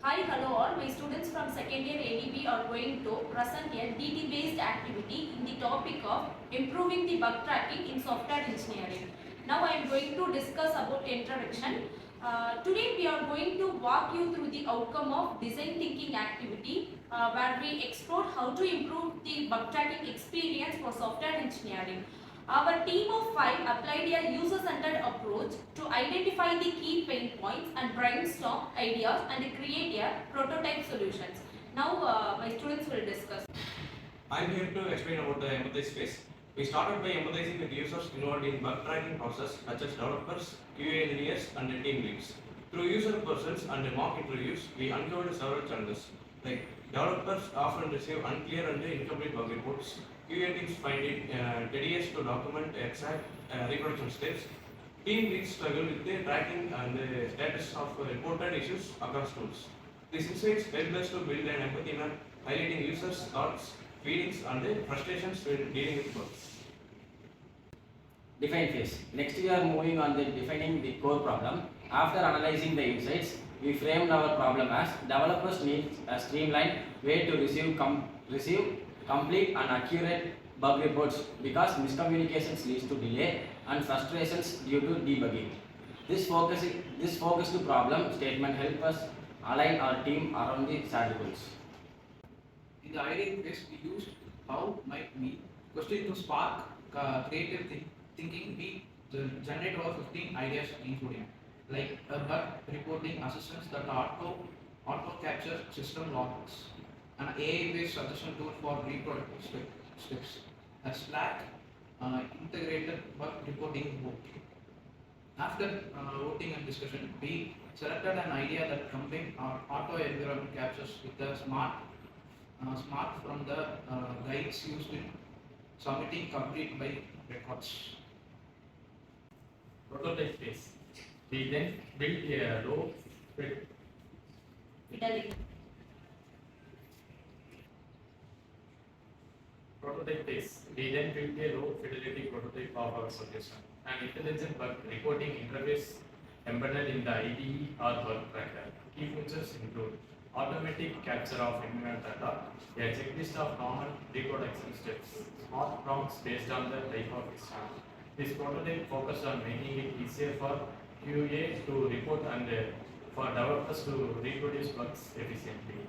Hi, hello all. My students from second year ADB are going to present a DT-based activity in the topic of improving the bug tracking in software engineering. Now I am going to discuss about introduction. Today we are going to walk you through the outcome of design thinking activity where we explore how to improve the bug tracking experience for software engineering. Our team of 5 applied a user-centered approach to identify the key pain points and brainstorm ideas and create a prototype solutions. Now my students will discuss. I am here to explain about the Empathize phase. We started by empathizing with users involved in bug tracking process such as developers, QA engineers and team leads. Through user persons and mock interviews, we uncovered several challenges like developers often receive unclear and incomplete bug reports. QA teams find it tedious to document exact reproduction steps. Team leads struggle with the tracking and the status of reported issues across tools. These insights help us to build an empathy map highlighting users' thoughts, feelings, and the frustrations when dealing with bugs. Define phase. Next we are moving on the defining the core problem. After analyzing the insights, we framed our problem as developers need a streamlined way to receive complete and accurate bug reports because miscommunications leads to delay and frustrations due to debugging. This focused problem statement helps us align our team around the shared goals. In the Ideate phase, we used how might be question to spark creative thinking. We generate over 15 ideas including like a bug reporting assistance that auto capture system logs, an AI-based suggestion tool for reproductive steps, a Slack integrated bug reporting book. After voting and discussion, we selected an idea that combined our auto environment captures with the smart from the guides used in submitting complete by records. Prototype phase. We then built a low Fidelity. prototype phase. We then built a low fidelity prototype of our solution. An intelligent bug reporting interface embedded in the IDE or bug tracker. Key features include automatic capture of environment data, a checklist of common reproduction steps, smart prompts based on the type of issue. This prototype focused on making it easier for QA to report and for developers to reproduce bugs efficiently.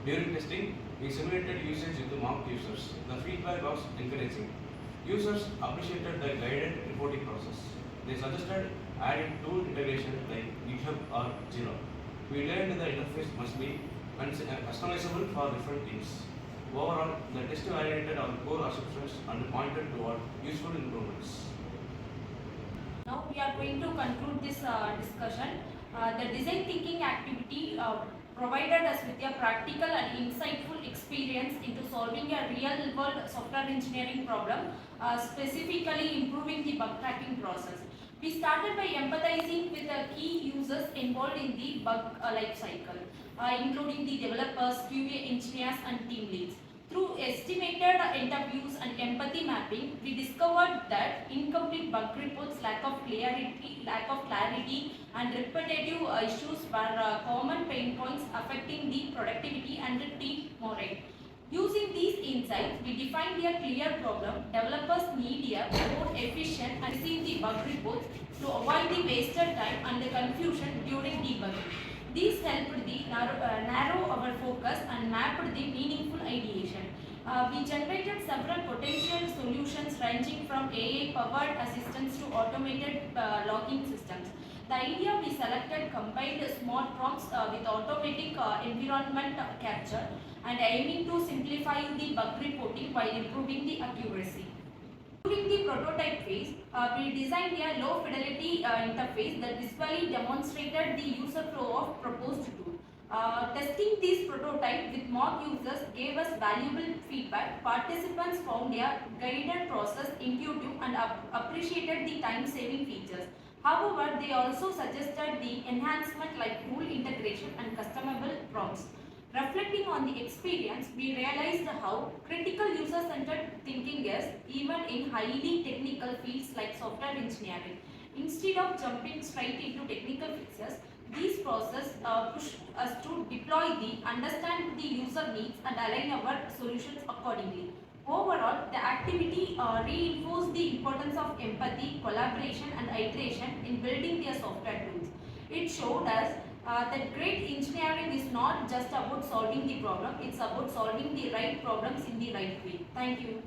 During testing, we simulated usage with the mock users. The feedback was encouraging. Users appreciated the guided reporting process. They suggested adding tool integration like GitHub or Jira. We learned the interface must be customizable for different teams. Overall, the test validated our core assumptions and pointed toward useful improvements. Now we are going to conclude this discussion. The design thinking activity provided us with a practical and insightful experience into solving a real world software engineering problem, specifically improving the bug tracking process. We started by empathizing with the key users involved in the bug life cycle, including the developers, QA engineers and team leads. Through estimated interviews and empathy mapping, we discovered that incomplete bug reports, lack of clarity and repetitive issues were common pain points affecting the productivity and the team morale. Using these insights, we defined a clear problem. Developers need a more efficient and receive the bug reports to avoid the wasted time and the confusion during debugging. These helped the narrow our focus and mapped the meaningful ideation. We generated several potential solutions ranging from AI-powered assistance to automated logging systems. The idea we selected combined smart prompts with automatic environment capture and aiming to simplify the bug reporting while improving the accuracy. During the prototype phase, we designed a low fidelity interface that visually demonstrated the user flow of proposed tool. Testing this prototype with mock users gave us valuable feedback. Participants found a guided process intuitive and appreciated the time-saving features. However, they also suggested the enhancement like tool integration and customizable prompts. Reflecting on the experience, we realized how critical user-centered thinking is even in highly technical fields like software engineering. Instead of jumping straight into technical fixes, these processes push us to deploy understand the user needs and align our solutions accordingly. Overall, the activity reinforced the importance of empathy, collaboration and iteration in building their software tools. It showed us that great engineering is not just about solving the problem, it's about solving the right problems in the right way. Thank you.